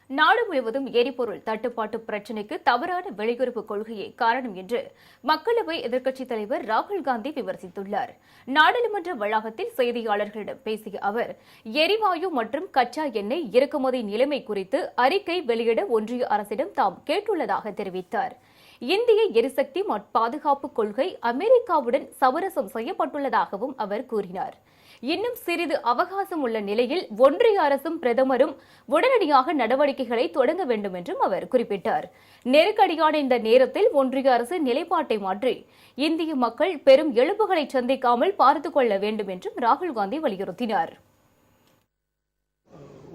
நாடு முழுவதும் எரிபொருள் தட்டுப்பாட்டு பிரச்சினைக்கு தவறான வெளியுறவு கொள்கையே காரணம் என்று மக்களவை எதிர்க்கட்சித் தலைவர் ராகுல் காந்தி விமர்சித்துள்ளார். நாடாளுமன்ற வளாகத்தில் செய்தியாளர்களிடம் பேசிய அவர், எரிவாயு மற்றும் கச்சா எண்ணெய் இறக்குமதி நிலைமை குறித்து அறிக்கை வெளியிட ஒன்றிய அரசிடம் தாம் கேட்டுள்ளதாக தெரிவித்தார். இந்திய எரிசக்தி பாதுகாப்பு கொள்கை அமெரிக்காவுடன் சமரசம் செய்யப்பட்டுள்ளதாகவும் அவர் கூறினார். இன்னும் சிறிது அவகாசம் உள்ள நிலையில் ஒன்றிய அரசும் பிரதமரும் உடனடியாக நடவடிக்கைகளை தொடங்க வேண்டும் என்றும் அவர் குறிப்பிட்டார். நெருக்கடியான இந்த நேரத்தில் ஒன்றிய அரசு நிலைப்பாட்டை மாற்றி இந்திய மக்கள் பெரும் இழப்புகளை சந்திக்காமல் பார்த்துக் கொள்ள வேண்டும் என்றும் ராகுல் காந்தி வலியுறுத்தினார்.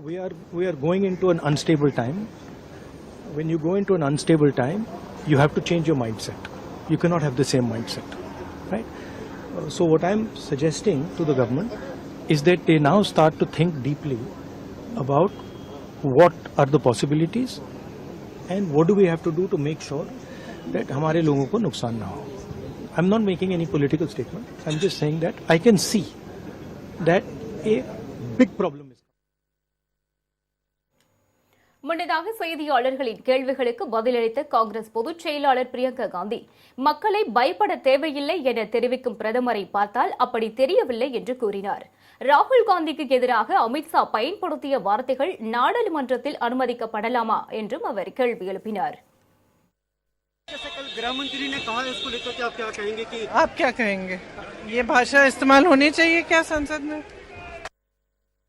We are going into an unstable time. When you go into an unstable time, you have to change your mindset. You cannot have the same mindset, right? So what I'm suggesting to the government is that they now start to think deeply about what are the possibilities and what do we have to do to make sure that हमारे लोगों को नुकसान ना हो. I'm not making any political statement. I'm just saying that I can see that a big problem is. முன்னதாக செய்தியாளர்களின் கேள்விகளுக்கு பதிலளித்த காங்கிரஸ் பொதுச் செயலாளர் பிரியங்கா காந்தி, மக்களை பயப்பட தேவையில்லை என தெரிவிக்கும் பிரதமரை பார்த்தால் அப்படி தெரியவில்லை என்று கூறினார். ராகுல் காந்திக்கு எதிராக அமித்ஷா பயன்படுத்திய வார்த்தைகள் நாடாளுமன்றத்தில் அனுமதிக்கப்படலாமா என்றும் அவர் கேள்வி எழுப்பினார். गृहमंत्री ने कहा है, इसको लेकर के आप क्या कहेंगे कि आप क्या कहेंगे? ये भाषा इस्तेमाल होनी चाहिए क्या संसद में?